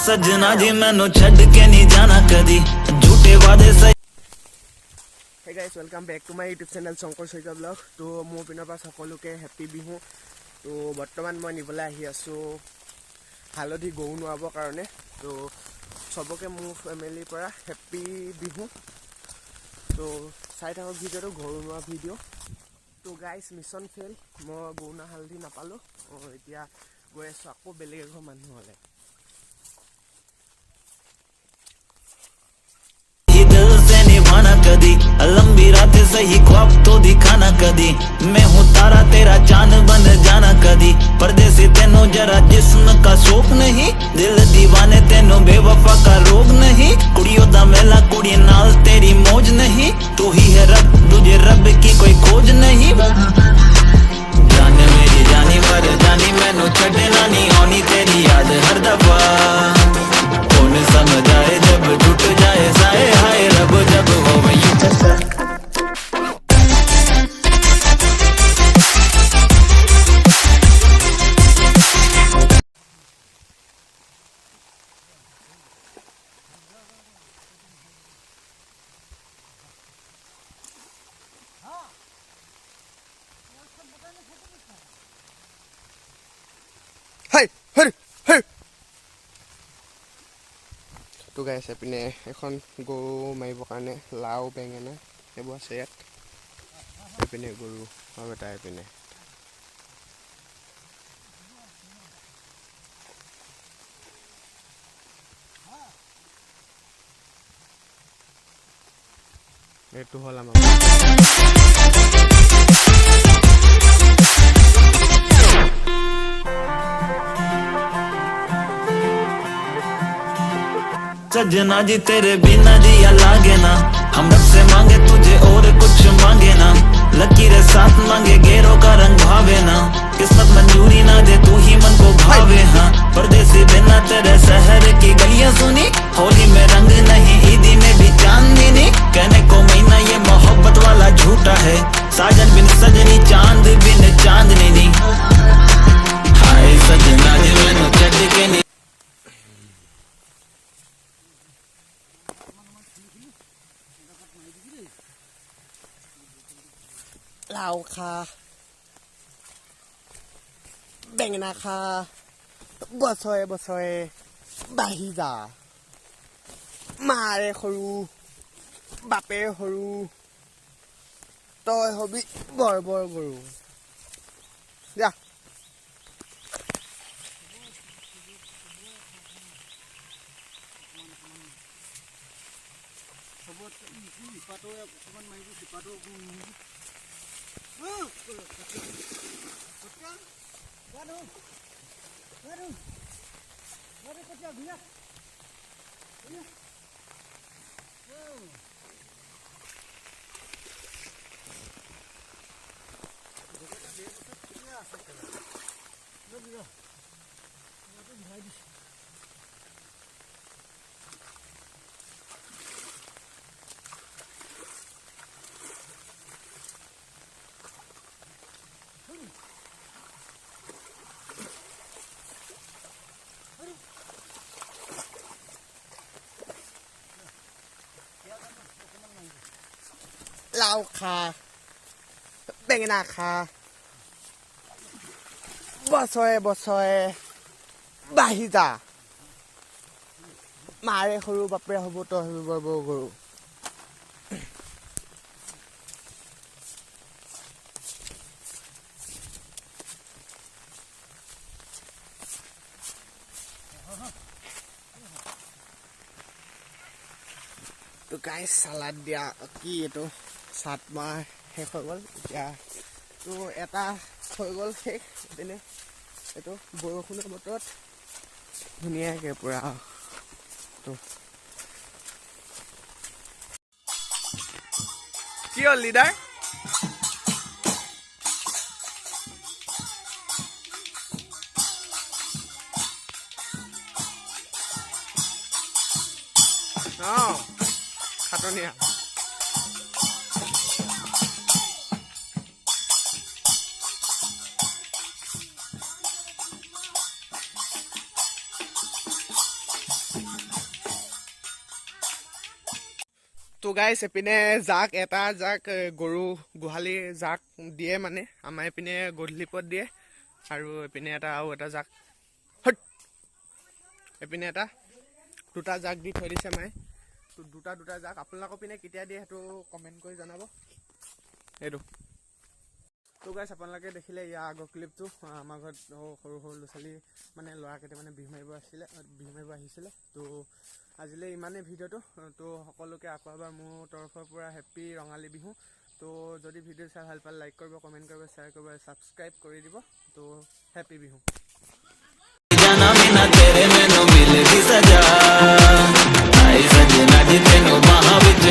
सजना जी मैनू छड़ के नहीं जाना कदी झूठे वादे सही। Hey guys, welcome back to my YouTube channel Shankar Soika Vlog. तो মোৰ পিনৰ পৰা সকলোকে হেপী বিহু। তো বৰ্তমান মই নিবলৈ আহি আছোঁ হালধি গৰু নোৱাবৰ কাৰণে। তো সবকে মোৰ ফেমিলিৰ পৰা হেপী বিহু। তো চাই থাকক ভিডিঅ'টো গৰু নোৱা ভিডিঅ'। তো গাইজ মিছন ফেইল, মই গৰু না হালধি নাপালোঁ। এতিয়া গৈ আছোঁ আকৌ বেলেগ এঘৰ মানুহলৈ। कदी लंबी रातें सही ख्वाब तो दिखाना कदी मैं हूँ तारा तेरा चांद बन जाना कदी परदेसी तेनों जरा जिस्म का शौक नहीं दिल दीवाने तेनों बेवफा का रोग नहीं कुड़ियों दा मेला कुड़ी नाल तेरी मौज नहीं तू ही है रब तुझे रब की कोई खोज नहीं जाने मेरी जानी मर जानी मैनू छड़ना नहीं आनी तेरी याद हर दफा कौन समझाए जब टूट जाए साए हाय रब जब हो वही তো গাইছ এইপিনে এখন গৰু মাৰিবৰ কাৰণে লাও বেঙেনা এইবোৰ আছে ইয়াত। এইপিনে গৰু আৰু এটা এইপিনে এইটো হ'ল আমাৰ सजना जी तेरे बिना जिया लागे ना हम रब से मांगे तुझे और कुछ मांगे ना लकीरें साथ मांगे गेरों का रंग भावे ना किस्मत मंजूरी ना दे तू ही मन को भावे हाँ परदेसी बिना तेरे शहर की गलियां सुनी होली में रंग नहीं ईदी में भी चांदनी नहीं कहने को महीना ये मोहब्बत वाला झूठा है साजन बिन सजनी चांद बिन चांदनी नहीं हाय सजना जी मैनू छड़ के नहीं লাও খা বেঙেনা খা বছৰে বছৰে বাঢ়ি যা মাৰে সৰু বাপে সৰু তই হবি বৰ বৰ গৰু যা। লাও খা বেঙেনা খা বছৰে বছৰে বাঢ়ি যা মাৰে সৰু বাপে হ'ব তই হবি বৰ বৰ গৰু। তো গাইছ চালাড দিয়া কি এইটো চাট মাহ শেষ হৈ গ'ল এতিয়া তো এটা হৈ গ'ল শেষ এপিনে এইটো বৰষুণৰ বতৰত ধুনীয়াকৈ পূৰা তো কি হ'ল লিডাৰ অঁ খাটনীয়া তো গাইছ এপিনে জাক এটা জাক গৰু গোহালিৰ জাক দিয়ে মানে আমাৰ এপিনে গধূলিপত দিয়ে আৰু এপিনে আৰু এটা জাক এপিনে দুটা জাক দি থৈ দিছে মায়ে তো দুটা জাক আপোনালোকৰ পিনে কেতিয়া দিয়ে সেইটো কমেণ্ট কৰি জনাব এইটো তো গাইছ আপোনালোকে দেখিলে ইয়াৰ আগৰ ক্লিপটো আমাৰ ঘৰত সৰু ল'ৰা ছোৱালী মানে ল'ৰা কেইটামানে বিহু মাৰিব আহিছিলে তো আজিলৈ ইমানেই ভিডিঅ'টো তো সকলোকে আকৌ এবাৰ মোৰ তৰফৰ পৰা হেপ্পী ৰঙালী বিহু তো যদি ভিডিঅ' চাই ভাল পালে লাইক কৰিব কমেণ্ট কৰিব শ্বেয়াৰ কৰিব ছাবস্ক্ৰাইব কৰি দিব তো হেপ্পী বিহু जाना बिना तेरे मैनू मिल दी सजा आई सजना जी तेनू बाहां विच